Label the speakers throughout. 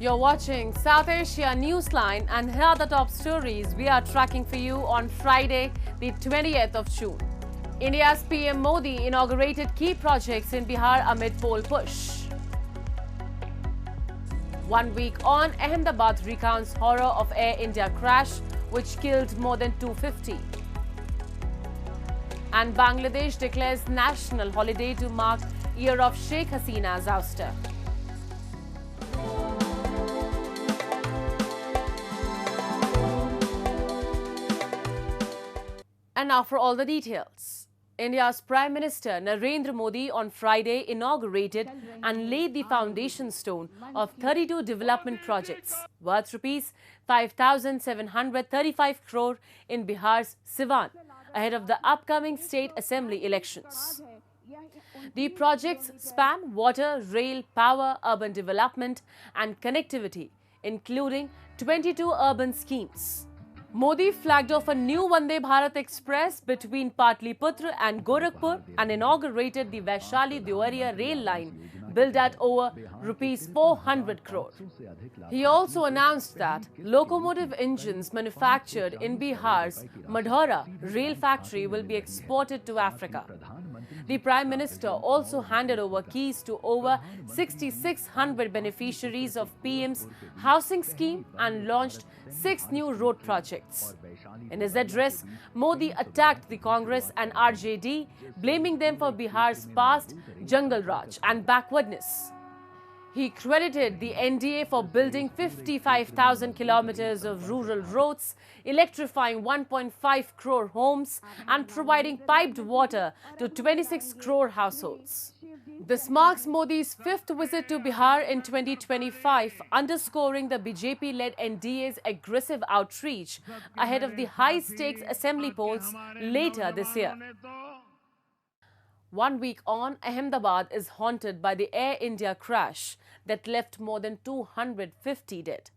Speaker 1: You're watching South Asia Newsline, and here are the top stories we are tracking for you on Friday, the 20th of June. India's PM Modi inaugurated key projects in Bihar amid poll push. 1 week on, Ahmedabad recounts horror of Air India crash, which killed more than 250. And Bangladesh declares national holiday to mark year of Sheikh Hasina's ouster. And now for all the details. India's Prime Minister Narendra Modi on Friday inaugurated and laid the foundation stone of 32 development projects worth rupees 5,735 crore in Bihar's Siwan ahead of the upcoming state assembly elections. The projects span water, rail, power, urban development and connectivity, including 22 urban schemes. Modi flagged off a new Vande Bharat Express between Patliputra and Gorakhpur and inaugurated the Vaishali-Deoria rail line, built at over rupees 400 crore. He also announced that locomotive engines manufactured in Bihar's Madhaura rail factory will be exported to Africa. The Prime Minister also handed over keys to over 6,600 beneficiaries of PM's housing scheme and launched 6 new road projects. In his address, Modi attacked the Congress and RJD, blaming them for Bihar's past jungle raj and backwardness. He credited the NDA for building 55,000 kilometers of rural roads, electrifying 1.5 crore homes, and providing piped water to 26 crore households. This marks Modi's 5th visit to Bihar in 2025, underscoring the BJP-led NDA's aggressive outreach ahead of the high-stakes assembly polls later this year. 1 week on, Ahmedabad is haunted by the Air India crash that left more than 250 dead.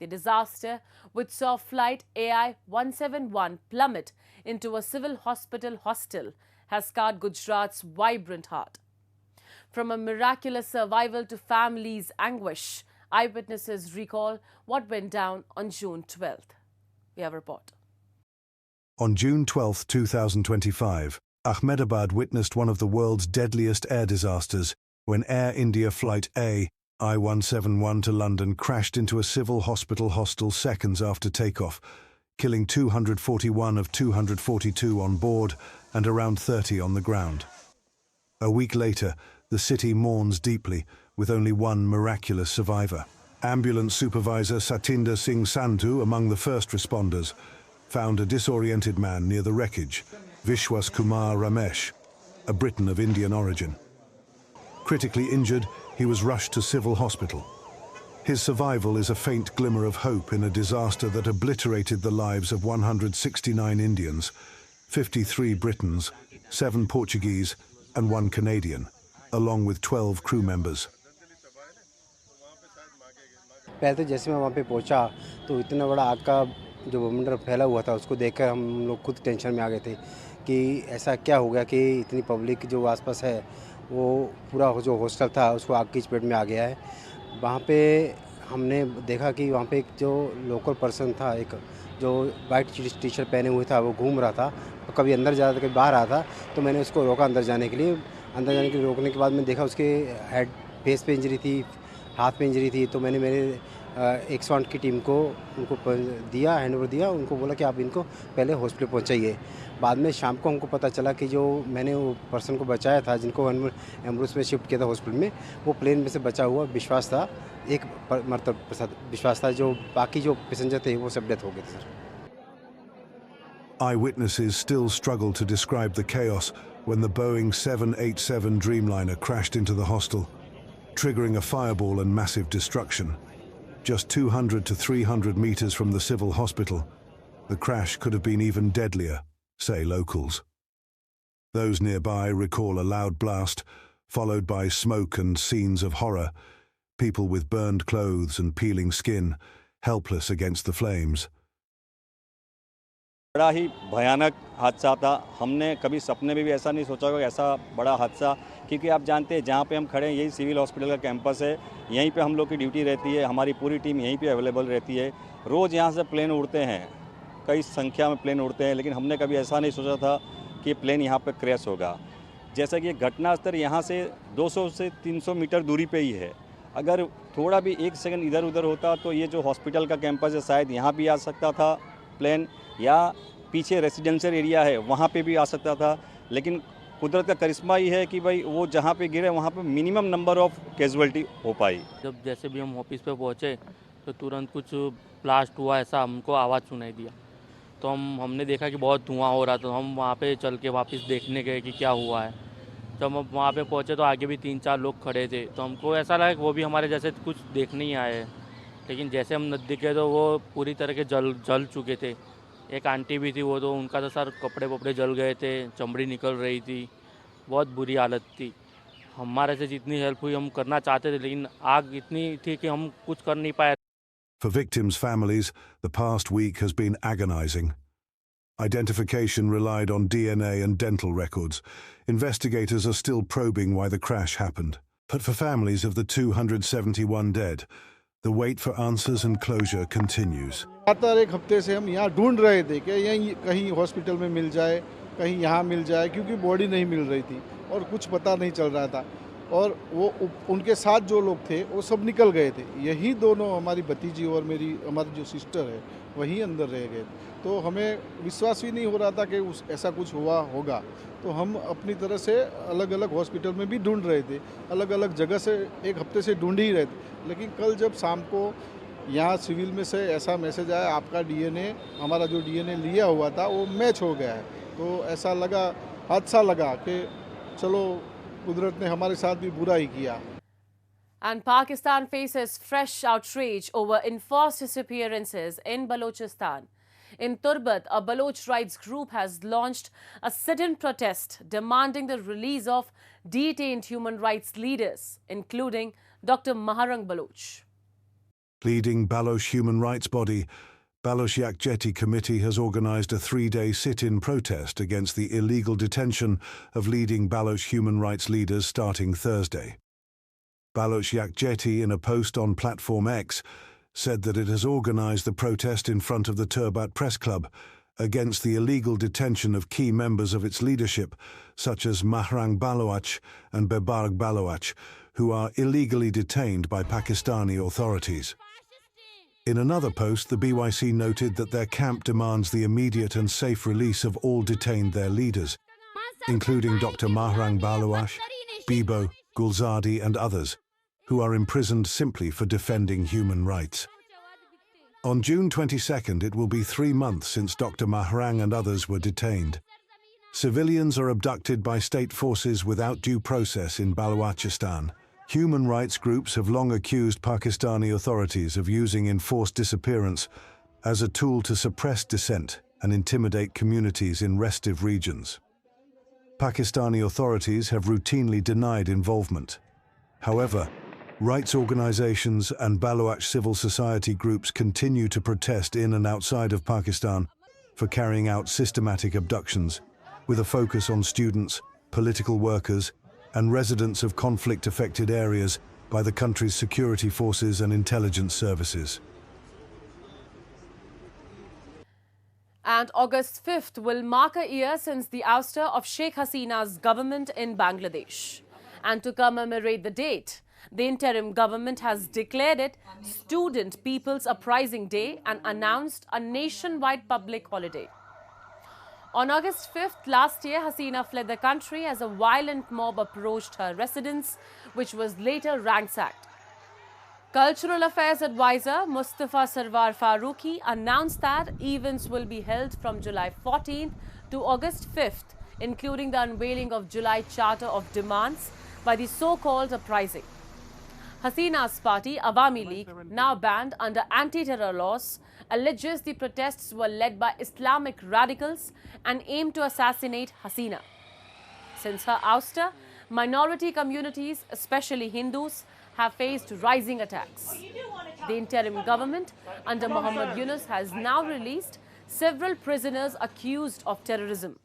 Speaker 1: The disaster, which saw flight AI 171 plummet into a civil hospital hostel, has scarred Gujarat's vibrant heart. From a miraculous survival to families' anguish, eyewitnesses recall what went down on June 12th. We have a report.
Speaker 2: On June 12, 2025, Ahmedabad witnessed one of the world's deadliest air disasters when Air India Flight AI-171 to London crashed into a civil hospital hostel seconds after takeoff, killing 241 of 242 on board and around 30 on the ground. A week later, the city mourns deeply, with only one miraculous survivor. Ambulance supervisor Satinder Singh Sandhu, among the first responders, found a disoriented man near the wreckage, Vishwas Kumar Ramesh, a Briton of Indian origin. Critically injured, he was rushed to civil hospital. His survival is a faint glimmer of hope in a disaster that obliterated the lives of 169 Indians, 53 Britons, 7 Portuguese, and 1 Canadian, along with 12 crew members.
Speaker 3: पहले तो जैसे मैं वहाँ पे पहुँचा तो इतना बड़ा आग का जो बवंडर फैला हुआ था उसको देखकर हम लोग खुद टेंशन में आ गए थे कि ऐसा क्या हो गया कि इतनी पब्लिक जो आसपास है वो पूरा जो हॉस्टल था उसको आग की चपेट में आ गया है। वहाँ पे हमने देखा कि वहाँ पे एक जो लोकल पर्सन था, एक जो वाइट टी शर्ट पहने हुए था, वो घूम रहा था, कभी अंदर जा रहा था कभी बाहर आ था, तो मैंने उसको रोका अंदर जाने के लिए। अंदर जाने के लिए रोकने के बाद मैंने देखा उसके हेड फेस पे इंजरी थी, हाथ पे इंजरी थी, तो मैंने मेरे 108 की टीम को उनको दिया, हैंडओवर दिया, उनको बोला कि आप इनको पहले हॉस्पिटल पहुंचाइए। बाद में शाम को हमको पता चला कि जो मैंने वो पर्सन को बचाया था, जिनको एम्बुलेंस में शिफ्ट किया था हॉस्पिटल में, वो प्लेन में से बचा हुआ विश्वास था, एक मरतब विश्वास था, जो बाकी जो पैसेंजर थे वो सब डेथ हो गए थे sir.
Speaker 2: Eyewitnesses still struggle to describe the chaos when the Boeing 787 Dreamliner crashed into the hostel, triggering a fireball and massive destruction. Just 200 to 300 meters from the civil hospital, the crash could have been even deadlier, say locals. Those nearby recall a loud blast, followed by smoke and scenes of horror, people with burned clothes and peeling skin, helpless against the flames.
Speaker 4: बड़ा ही भयानक हादसा था। हमने कभी सपने में भी ऐसा नहीं सोचा होगा ऐसा बड़ा हादसा, क्योंकि आप जानते हैं जहाँ पे हम खड़े हैं यही सिविल हॉस्पिटल का कैंपस है, यहीं पे हम लोग की ड्यूटी रहती है, हमारी पूरी टीम यहीं पे अवेलेबल रहती है। रोज़ यहाँ से प्लेन उड़ते हैं, कई संख्या में प्लेन उड़ते हैं, लेकिन हमने कभी ऐसा नहीं सोचा था कि प्लेन यहाँ पर क्रैश होगा। जैसा कि घटना स्थल यहाँ से 200 से 300 मीटर दूरी पे ही है। अगर थोड़ा भी 1 सेकंड इधर उधर होता तो ये जो हॉस्पिटल का कैंपस है शायद यहाँ भी आ सकता था प्लेन, या पीछे रेसिडेंशियल एरिया है वहाँ पे भी आ सकता था। लेकिन कुदरत का करिश्मा ही है कि भाई वो जहाँ पे गिरे वहाँ पे मिनिमम नंबर ऑफ कैजुअलिटी हो पाई।
Speaker 5: जब जैसे भी हम ऑफिस पे पहुँचे तो तुरंत कुछ ब्लास्ट हुआ ऐसा हमको आवाज़ सुनाई दिया, तो हमने देखा कि बहुत धुआं हो रहा था। तो हम वहाँ पे चल के वापस देखने गए कि क्या हुआ है। जब हम वहाँ पे पहुँचे तो आगे भी 3-4 लोग खड़े थे, तो हमको ऐसा लगा कि वो भी हमारे जैसे कुछ देखने ही आए हैं। लेकिन जैसे हम नज़दीक गए तो वो पूरी तरह के जल चुके थे। एक आंटी भी थी, वो तो उनका तो सर कपड़े वपड़े जल गए थे, चमड़ी निकल रही थी, बहुत बुरी हालत थी। हमारे से जितनी हेल्प हुई हम करना चाहते थे, लेकिन आग इतनी थी कि हम कुछ कर नहीं पाए।
Speaker 2: For victims' families, the past week has been agonizing. Identification relied on DNA and dental records. Investigators are still probing why the crash happened. But for families of the 271 dead, the wait for answers and closure continues.
Speaker 6: लगातार एक हफ्ते से हम यहाँ ढूंढ रहे थे कि यहीं कहीं हॉस्पिटल में मिल जाए, कहीं यहाँ मिल जाए, क्योंकि बॉडी नहीं मिल रही थी और कुछ पता नहीं चल रहा था। और वो उनके साथ जो लोग थे वो सब निकल गए थे। यही दोनों हमारी भतीजी और हमारी जो सिस्टर है वहीं अंदर रह गए। तो हमें विश्वास ही नहीं हो रहा था कि ऐसा कुछ हुआ होगा। तो हम अपनी तरह से अलग अलग हॉस्पिटल में भी ढूंढ रहे थे, अलग अलग जगह से एक हफ्ते से ढूंढ ही रहे थे। लेकिन कल जब शाम को यहाँ सिविल में से ऐसा मैसेज आया, आपका डीएनए, हमारा जो डीएनए लिया हुआ था वो मैच हो गया है, तो ऐसा लगा, हादसा लगा कि चलो कुदरत ने हमारे साथ भी बुरा ही किया।
Speaker 1: And Pakistan faces fresh outrage over enforced disappearances in Balochistan. In Turbat, a Baloch rights group has launched a sit-in protest demanding the release of detained human rights leaders, including Dr. Maharang Baloch.
Speaker 2: Leading Baloch human rights body, Baloch Yakjeti Committee has organized a 3-day sit-in protest against the illegal detention of leading Baloch human rights leaders starting Thursday. Baloch Yakjeti, in a post on Platform X, said that it has organized the protest in front of the Turbat Press Club against the illegal detention of key members of its leadership, such as Mahrang Baloch and Bebarg Baloch, who are illegally detained by Pakistani authorities. In another post, the BYC noted that their camp demands the immediate and safe release of all detained their leaders, including Dr. Mahrang Baloch, Bibo, Gulzadi and others, who are imprisoned simply for defending human rights. On June 22nd, it will be 3 months since Dr. Mahrang and others were detained. Civilians are abducted by state forces without due process in Balochistan. Human rights groups have long accused Pakistani authorities of using enforced disappearance as a tool to suppress dissent and intimidate communities in restive regions. Pakistani authorities have routinely denied involvement. However, rights organizations and Baloch civil society groups continue to protest in and outside of Pakistan for carrying out systematic abductions, with a focus on students, political workers, and residents of conflict-affected areas by the country's security forces and intelligence services.
Speaker 1: And August 5th will mark a year since the ouster of Sheikh Hasina's government in Bangladesh. And to commemorate the date, the interim government has declared it Student People's Uprising Day and announced a nationwide public holiday. On August 5th last year, Hasina fled the country as a violent mob approached her residence, which was later ransacked. Cultural Affairs Advisor Mustafa Sarwar Farooqi announced that events will be held from July 14th to August 5th, including the unveiling of July Charter of Demands by the so-called uprising. Hasina's party, Awami League, now banned under anti-terror laws, alleges the protests were led by Islamic radicals and aimed to assassinate Hasina. Since her ouster, minority communities, especially Hindus, have faced rising attacks. The interim government under Muhammad Yunus has now released several prisoners accused of terrorism.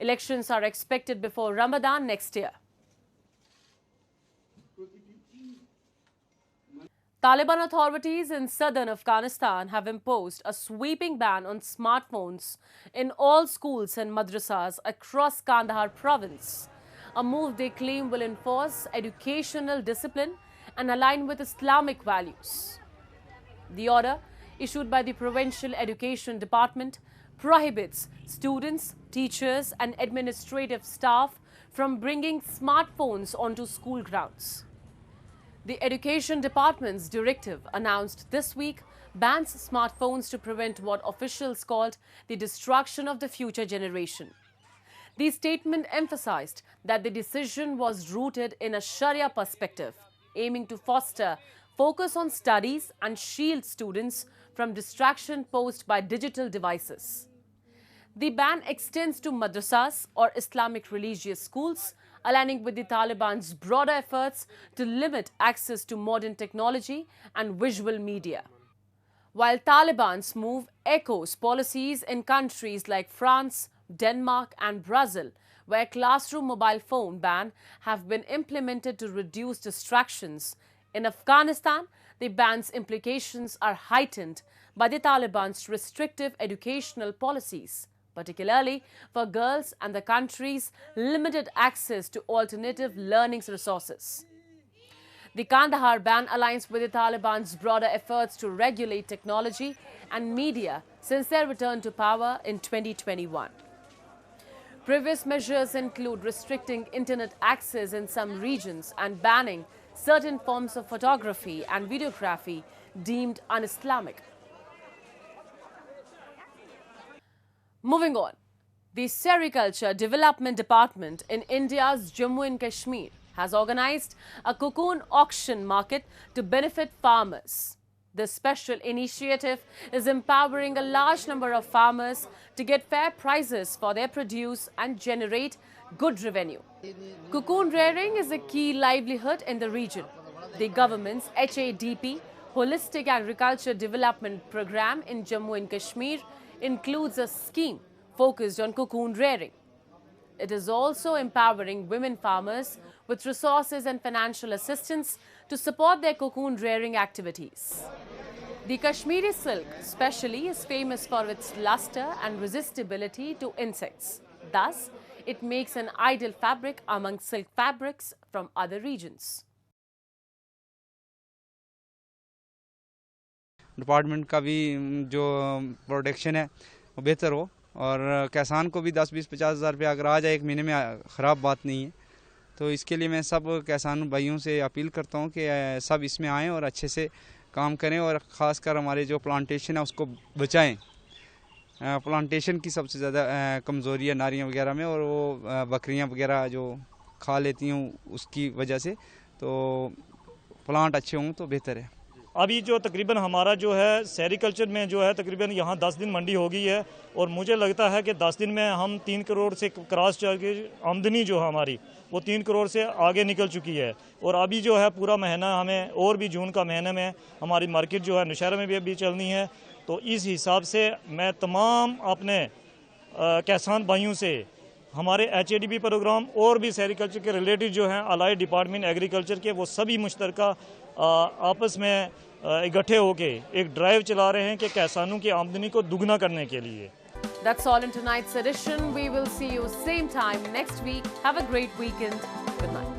Speaker 1: Elections are expected before Ramadan next year. Taliban authorities in southern Afghanistan have imposed a sweeping ban on smartphones in all schools and madrasas across Kandahar province, a move they claim will enforce educational discipline and align with Islamic values. The order, issued by the Provincial Education Department, prohibits students, teachers and administrative staff from bringing smartphones onto school grounds. The Education Department's directive announced this week bans smartphones to prevent what officials called the destruction of the future generation. The statement emphasized that the decision was rooted in a Sharia perspective, aiming to foster focus on studies and shield students from distraction posed by digital devices. The ban extends to madrasas or Islamic religious schools, aligning with the Taliban's broader efforts to limit access to modern technology and visual media. While Taliban's move echoes policies in countries like France, Denmark and Brazil, where classroom mobile phone ban have been implemented to reduce distractions, in Afghanistan, the ban's implications are heightened by the Taliban's restrictive educational policies, particularly for girls and the country's limited access to alternative learning resources. The Kandahar ban aligns with the Taliban's broader efforts to regulate technology and media since their return to power in 2021. Previous measures include restricting internet access in some regions and banning certain forms of photography and videography deemed un-Islamic. Moving on, the Sericulture Development Department in India's Jammu and Kashmir has organized a cocoon auction market to benefit farmers. This special initiative is empowering a large number of farmers to get fair prices for their produce and generate good revenue. Cocoon rearing is a key livelihood in the region. The government's HADP, Holistic Agriculture Development Program in Jammu and Kashmir, includes a scheme focused on cocoon rearing. It is also empowering women farmers with resources and financial assistance to support their cocoon rearing activities. The Kashmiri silk especially is famous for its luster and resistibility to insects. Thus, it makes an ideal fabric among silk fabrics from other regions.
Speaker 7: Department का भी जो production है वो बेहतर हो और किसान को भी 10-20-50 हज़ार रुपया अगर आ जाए एक महीने में ख़राब बात नहीं है। तो इसके लिए मैं सब किसान भाइयों से अपील करता हूँ कि सब इसमें आएँ और अच्छे से काम करें और ख़ासकर हमारे जो प्लांटेशन है उसको बचाएं। प्लांटेशन की सबसे ज़्यादा कमज़ोरी है नारियाँ वगैरह में और वो बकरियाँ वगैरह जो खा लेती हैं उसकी वजह से, तो प्लांट अच्छे हों तो बेहतर है।
Speaker 8: अभी जो तकरीबन हमारा जो है सेरिकल्चर में जो है तकरीबन यहाँ 10 दिन मंडी हो गई है और मुझे लगता है कि 10 दिन में हम 3 करोड़ से क्रॉस करके आमदनी जो है हमारी वो 3 करोड़ से आगे निकल चुकी है। और अभी जो है पूरा महीना हमें और भी जून का महीने में हमारी मार्केट जो है नौशहरा में भी अभी चलनी है। तो इस हिसाब से मैं तमाम अपने किसान भाइयों से हमारे HADP प्रोग्राम और भी सेरिकल्चर के रिलेटेड जो हैं अलाइड डिपार्टमेंट एग्रीकल्चर के वो सभी मुश्तरका आपस में इकट्ठे होके एक ड्राइव चला रहे हैं कि किसानों की आमदनी को दुगना करने के लिए।
Speaker 1: That's all in tonight's edition. We will see you same time next week. Have a great weekend. Good night.